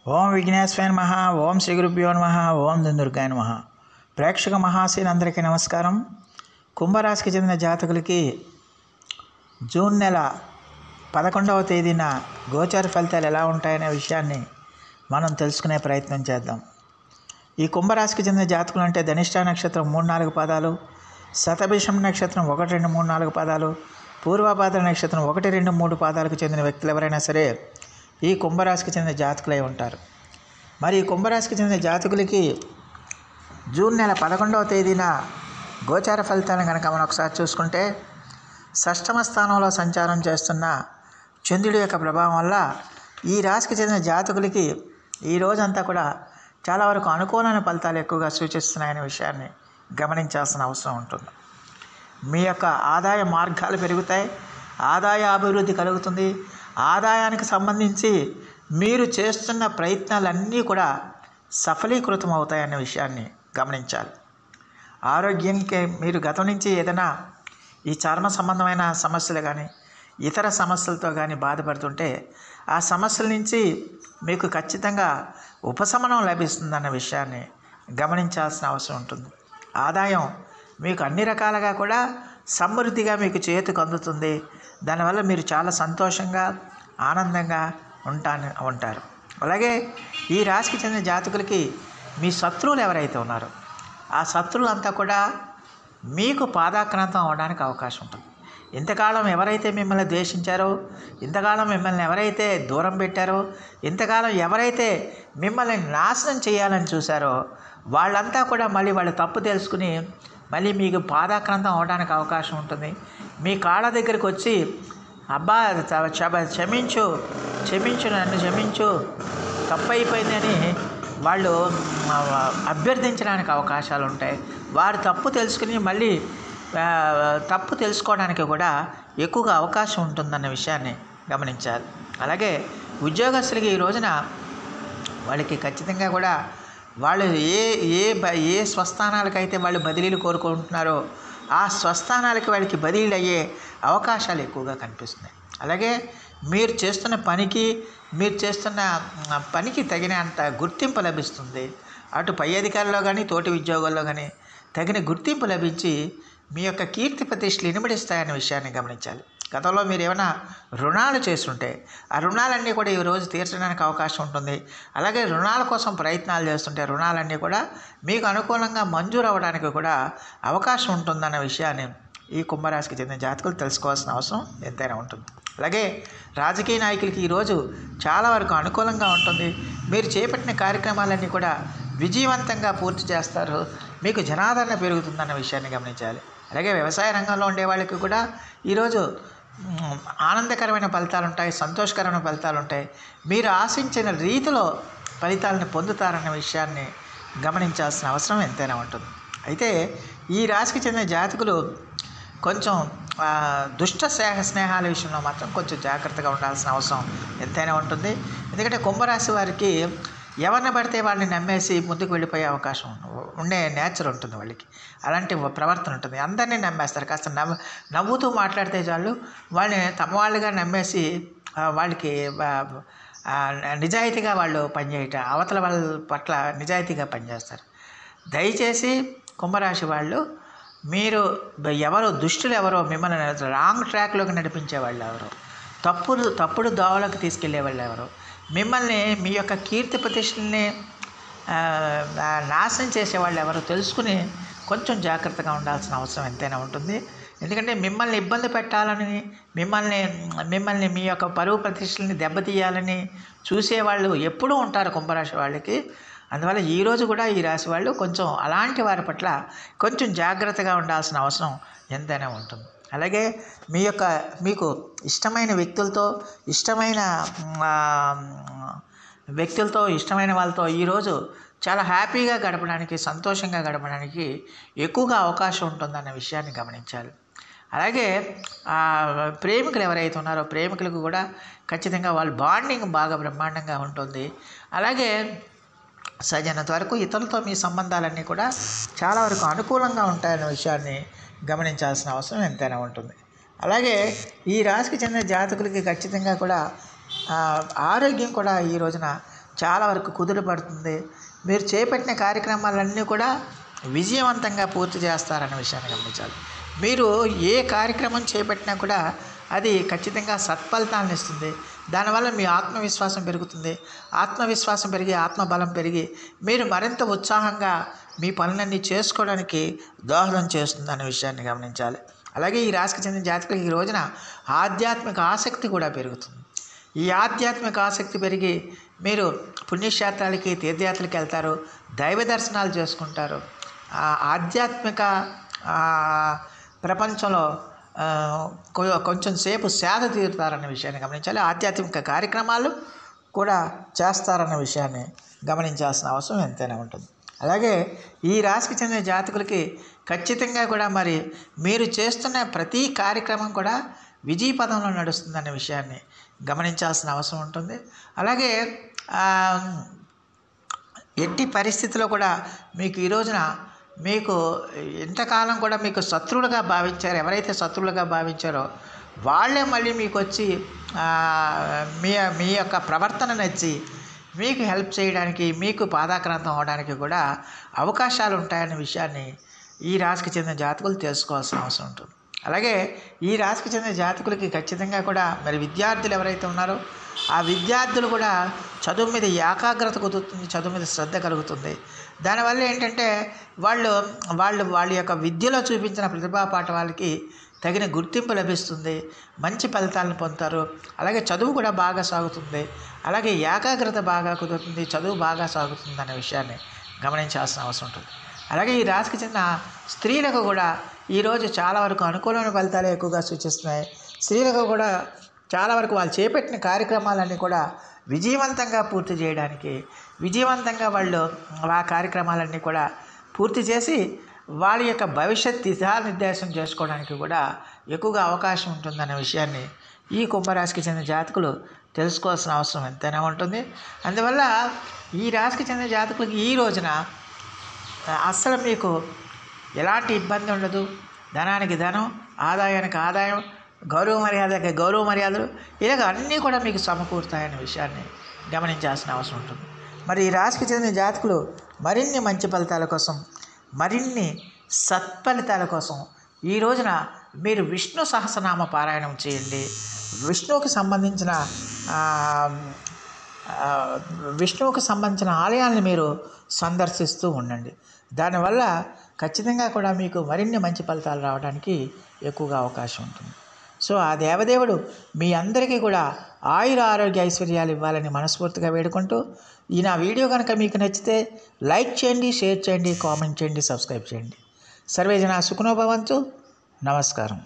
ఓం విఘ్నేశ్వరాయ నమః. ఓం శ్రీ గురుభ్యో నమః. ఓం దుర్గాయ నమః. ప్రేక్షక మహాశీలందరికీ నమస్కారం. కుంభరాశికి చెందిన జాతకులకి జూన్ నెల 11వ తేదీన గోచార ఫలితాలు ఎలా ఉంటాయనే విషయాన్ని మనం తెలుసుకునే ప్రయత్నం చేద్దాం. ఈ కుంభరాశికి చెందిన జాతకులు అంటే ధనిష్ట నక్షత్రం 3-4 పాదాలు, శతభిషం నక్షత్రం 1-2-3-4 పాదాలు, పూర్వభాద్ర నక్షత్రం 1-2-3 పాదాలకు చెందిన వ్యక్తులు ఎవరైనా సరే ఈ కుంభరాశికి చెందిన జాతకులై ఉంటారు. మరి ఈ కుంభరాశికి చెందిన జాతకులకి జూన్ నెల 11వ తేదీన గోచార ఫలితాలను కనుక మనం ఒకసారి చూసుకుంటే, షష్టమ స్థానంలో సంచారం చేస్తున్న చంద్రుడి యొక్క ప్రభావం వల్ల ఈ రాశికి చెందిన జాతకులకి ఈ రోజంతా కూడా చాలా వరకు అనుకూలమైన ఫలితాలు ఎక్కువగా సూచిస్తున్నాయనే విషయాన్ని గమనించాల్సిన అవసరం ఉంటుంది. మీ యొక్క ఆదాయ మార్గాలు పెరుగుతాయి, ఆదాయ అభివృద్ధి కలుగుతుంది. ఆదాయానికి సంబంధించి మీరు చేస్తున్న ప్రయత్నాలన్నీ కూడా సఫలీకృతం అవుతాయన్న విషయాన్ని గమనించాలి. ఆరోగ్యంకి మీరు గతం నుంచి ఏదైనా ఈ చర్మ సంబంధమైన సమస్యలు కానీ ఇతర సమస్యలతో కానీ బాధపడుతుంటే ఆ సమస్యల నుంచి మీకు ఖచ్చితంగా ఉపశమనం లభిస్తుందన్న విషయాన్ని గమనించాల్సిన అవసరం ఉంటుంది. ఆదాయం మీకు అన్ని రకాలుగా కూడా సమృద్ధిగా మీకు చేతికి అందుతుంది. దానివల్ల మీరు చాలా సంతోషంగా ఆనందంగా ఉంటారు. అలాగే ఈ రాశికి చెందిన జాతకులకి మీ శత్రువులు ఎవరైతే ఉన్నారో ఆ శత్రువులంతా కూడా మీకు పాదాక్రాంతం అవడానికి అవకాశం ఉంటుంది. ఇంతకాలం ఎవరైతే మిమ్మల్ని ద్వేషించారో, ఇంతకాలం మిమ్మల్ని ఎవరైతే దూరం పెట్టారో, ఇంతకాలం ఎవరైతే మిమ్మల్ని నాశనం చేయాలని చూశారో వాళ్ళంతా కూడా మళ్ళీ వాళ్ళ తప్పు తెలుసుకుని మళ్ళీ మీకు పాదాక్రాంతం అవడానికి అవకాశం ఉంటుంది. మీ కాళ్ళ దగ్గరికి వచ్చి అబ్బా క్షమించు నన్ను క్షమించు, తప్పు అయిపోయిందని వాళ్ళు అభ్యర్థించడానికి అవకాశాలు ఉంటాయి. వారు తప్పు తెలుసుకుని మళ్ళీ తప్పు తెలుసుకోవడానికి కూడా ఎక్కువగా అవకాశం ఉంటుందన్న విషయాన్ని గమనించాలి. అలాగే ఉద్యోగస్తులకి ఈ రోజున వాళ్ళకి ఖచ్చితంగా కూడా వాళ్ళు ఏ స్వస్థానాలకైతే వాళ్ళు బదిలీలు కోరుకుంటున్నారో ఆ స్వస్థానాలకి వాళ్ళకి బదిలీలు అయ్యే అవకాశాలు ఎక్కువగా కనిపిస్తున్నాయి. అలాగే మీరు చేస్తున్న పనికి తగినంత గుర్తింపు లభిస్తుంది. అటు పై అధికారుల్లో కానీ తోటి ఉద్యోగాల్లో కానీ తగిన గుర్తింపు లభించి మీ యొక్క కీర్తి ప్రతిష్టలు ఇనుమడిస్తాయనే విషయాన్ని గమనించాలి. గతంలో మీరు ఏమైనా రుణాలు చేస్తుంటే ఆ రుణాలన్నీ కూడా ఈరోజు తీర్చడానికి అవకాశం ఉంటుంది. అలాగే రుణాల కోసం ప్రయత్నాలు చేస్తుంటే రుణాలన్నీ కూడా మీకు అనుకూలంగా మంజూరు అవ్వడానికి కూడా అవకాశం ఉంటుందన్న విషయాన్ని ఈ కుంభరాశికి చెందిన జాతకులు తెలుసుకోవాల్సిన అవసరం ఎంతైనా ఉంటుంది. అలాగే రాజకీయ నాయకులకి ఈరోజు చాలా వరకు అనుకూలంగా ఉంటుంది. మీరు చేపట్టిన కార్యక్రమాలన్నీ కూడా విజయవంతంగా పూర్తి చేస్తారు. మీకు జనాదరణ పెరుగుతుందన్న విషయాన్ని గమనించాలి. అలాగే వ్యవసాయ రంగంలో ఉండే వాళ్ళకి కూడా ఈరోజు ఆనందకరమైన ఫలితాలు ఉంటాయి, సంతోషకరమైన ఫలితాలు ఉంటాయి. మీరు ఆశించిన రీతిలో ఫలితాలను పొందుతారన్న విషయాన్ని గమనించాల్సిన అవసరం ఎంతైనా ఉంటుంది. అయితే ఈ రాశికి చెందిన జాతకులు కొంచెం దుష్ట స్నేహాల విషయంలో మాత్రం కొంచెం జాగ్రత్తగా ఉండాల్సిన అవసరం ఎంతైనా ఉంటుంది. ఎందుకంటే కుంభరాశి వారికి ఎవరిని పడితే వాళ్ళని నమ్మేసి ముందుకు వెళ్ళిపోయే అవకాశం ఉండే నేచర్ ఉంటుంది వాళ్ళకి. అలాంటి ప్రవర్తన ఉంటుంది. అందరినీ నమ్మేస్తారు. కాస్త నవ్వుతూ మాట్లాడితే చాలు వాళ్ళని తమ వాళ్ళుగా నమ్మేసి వాళ్ళకి నిజాయితీగా వాళ్ళు పనిచేయటం, అవతల వాళ్ళ పట్ల నిజాయితీగా పనిచేస్తారు. దయచేసి కుంభరాశి వాళ్ళు మీరు ఎవరో దుష్టులు ఎవరో మిమ్మల్ని రాంగ్ ట్రాక్లోకి నడిపించే వాళ్ళు ఎవరో, తప్పుడు దోవలకు తీసుకెళ్లే వాళ్ళు ఎవరో, మిమ్మల్ని మీ యొక్క కీర్తి ప్రతిష్టల్ని నాశనం చేసేవాళ్ళు ఎవరో తెలుసుకుని కొంచెం జాగ్రత్తగా ఉండాల్సిన అవసరం ఎంతైనా ఉంటుంది. ఎందుకంటే మిమ్మల్ని ఇబ్బంది పెట్టాలని, మిమ్మల్ని మీ యొక్క పరువు ప్రతిష్టల్ని దెబ్బతీయాలని చూసేవాళ్ళు ఎప్పుడూ ఉంటారు కుంభరాశి వాళ్ళకి. అందువల్ల ఈరోజు కూడా ఈ రాశి వాళ్ళు కొంచెం అలాంటి వారి పట్ల కొంచెం జాగ్రత్తగా ఉండాల్సిన అవసరం ఎంతైనా ఉంటుంది. అలాగే మీకు ఇష్టమైన ఇష్టమైన వాళ్ళతో ఈరోజు చాలా హ్యాపీగా గడపడానికి, సంతోషంగా గడపడానికి ఎక్కువగా అవకాశం ఉంటుందన్న విషయాన్ని గమనించాలి. అలాగే ప్రేమికులు ఎవరైతే ఉన్నారో ప్రేమికులకు కూడా ఖచ్చితంగా వాళ్ళ బాండింగ్ బాగా బ్రహ్మాండంగా ఉంటుంది. అలాగే సజనంత వరకు ఇతరులతో మీ సంబంధాలన్నీ కూడా చాలా వరకు అనుకూలంగా ఉంటాయన్న విషయాన్ని గమనించాల్సిన అవసరం ఎంతైనా ఉంటుంది. అలాగే ఈ రాశికి చెందిన జాతకులకి ఖచ్చితంగా కూడా ఆరోగ్యం కూడా ఈ రోజున చాలా వరకు కుదురు పడుతుంది. మీరు చేపట్టిన కార్యక్రమాలన్నీ కూడా విజయవంతంగా పూర్తి చేస్తారన్న విషయాన్ని గమనించాలి. మీరు ఏ కార్యక్రమం చేపట్టినా కూడా అది ఖచ్చితంగా సత్ఫలితాలను ఇస్తుంది. దానివల్ల మీ ఆత్మవిశ్వాసం పెరుగుతుంది. ఆత్మవిశ్వాసం పెరిగి ఆత్మబలం పెరిగి మీరు మరింత ఉత్సాహంగా మీ పనులన్నీ చేసుకోవడానికి దోహదం చేస్తుంది అనే విషయాన్ని గమనించాలి. అలాగే ఈ రాశికి చెందిన జాతకులకు ఈ రోజున ఆధ్యాత్మిక ఆసక్తి కూడా పెరుగుతుంది. ఈ ఆధ్యాత్మిక ఆసక్తి పెరిగి మీరు పుణ్యక్షేత్రాలకి తీర్థయాత్రలకు వెళ్తారు, దైవ దర్శనాలు చేసుకుంటారు. ఆధ్యాత్మిక ప్రపంచంలో కొంచెం సేపు సేద తీరుతారన్న విషయాన్ని గమనించాలి. ఆధ్యాత్మిక కార్యక్రమాలు కూడా చేస్తారన్న విషయాన్ని గమనించాల్సిన అవసరం ఎంతైనా ఉంటుంది. అలాగే ఈ రాశికి చెందిన జాతకులకి ఖచ్చితంగా కూడా మరి మీరు చేస్తున్న ప్రతి కార్యక్రమం కూడా విజయపదంలో నడుస్తుందన్న విషయాన్ని గమనించాల్సిన అవసరం ఉంటుంది. అలాగే ఎట్టి పరిస్థితిలో కూడా మీకు ఈ రోజున మీకు ఇంతకాలం కూడా మీకు శత్రువులుగా భావించారు, ఎవరైతే శత్రువులుగా భావించారో వాళ్ళే మళ్ళీ మీకు వచ్చి మీ యొక్క ప్రవర్తన నచ్చి మీకు హెల్ప్ చేయడానికి, మీకు పాదాక్రాంతం అవడానికి కూడా అవకాశాలు ఉంటాయనే విషయాన్ని ఈ రాశికి చెందిన జాతకులు తెలుసుకోవాల్సిన అవసరం ఉంటుంది. అలాగే ఈ రాశికి చెందిన జాతకులకి ఖచ్చితంగా కూడా మరి విద్యార్థులు ఎవరైతే ఉన్నారో ఆ విద్యార్థులు కూడా చదువు మీద ఏకాగ్రత కుదురుతుంది, చదువు మీద శ్రద్ధ కలుగుతుంది. దానివల్ల ఏంటంటే వాళ్ళ యొక్క విద్యలో చూపించిన ప్రతిభా పాఠవాలకి తగిన గుర్తింపు లభిస్తుంది, మంచి ఫలితాలను పొందుతారు. అలాగే చదువు కూడా బాగా సాగుతుంది, అలాగే ఏకాగ్రత బాగా కుదురుతుంది, చదువు బాగా సాగుతుంది అనే విషయాన్ని గమనించాల్సిన అవసరం ఉంటుంది. అలాగే ఈ రాశికి చెందిన స్త్రీలకు కూడా ఈరోజు చాలా వరకు అనుకూలమైన ఫలితాలే ఎక్కువగా సూచిస్తున్నాయి. స్త్రీలకు కూడా చాలా వరకు వాళ్ళు చేపట్టిన కార్యక్రమాలన్నీ కూడా విజయవంతంగా పూర్తి చేయడానికి, విజయవంతంగా వాళ్ళు ఆ కార్యక్రమాలన్నీ కూడా పూర్తి చేసి వాళ్ళ యొక్క భవిష్యత్ దిశానిర్దేశం చేసుకోవడానికి కూడా ఎక్కువగా అవకాశం ఉంటుందనే విషయాన్ని ఈ కుంభరాశికి చెందిన జాతకులు తెలుసుకోవాల్సిన అవసరం ఎంతైనా ఉంటుంది. అందువల్ల ఈ రాశికి చెందిన జాతకులకి ఈ రోజున అస్సలు మీకు ఎలాంటి ఇబ్బంది ఉండదు. ధనానికి ధనం, ఆదాయానికి ఆదాయం, గౌరవ మర్యాదకి గౌరవ మర్యాదలు, ఇలాగ అన్నీ కూడా మీకు సమకూరుతాయనే విషయాన్ని గమనించాల్సిన అవసరం ఉంటుంది. మరి ఈ రాశికి చెందిన జాతకులు మరిన్ని మంచి ఫలితాల కోసం, మరిన్ని సత్ఫలితాల కోసం ఈ రోజున మీరు విష్ణు సహస్రనామ పారాయణం చేయండి. విష్ణువుకి సంబంధించిన ఆలయాలను మీరు సందర్శిస్తూ ఉండండి. దానివల్ల ఖచ్చితంగా కూడా మీకు మరిన్ని మంచి ఫలితాలు రావడానికి ఎక్కువగా అవకాశం ఉంటుంది. సో ఆ దేవదేవుడు మీ అందరికీ కూడా ఆయుర ఆరోగ్య ఐశ్వర్యాలు ఇవ్వాలని మనస్ఫూర్తిగా వేడుకుంటూ ఈ నా వీడియో కనుక మీకు నచ్చితే లైక్ చేయండి, షేర్ చేయండి, కామెంట్ చేయండి, సబ్స్క్రైబ్ చేయండి. సర్వే జనా సుఖినో భవంతు. నమస్కారం.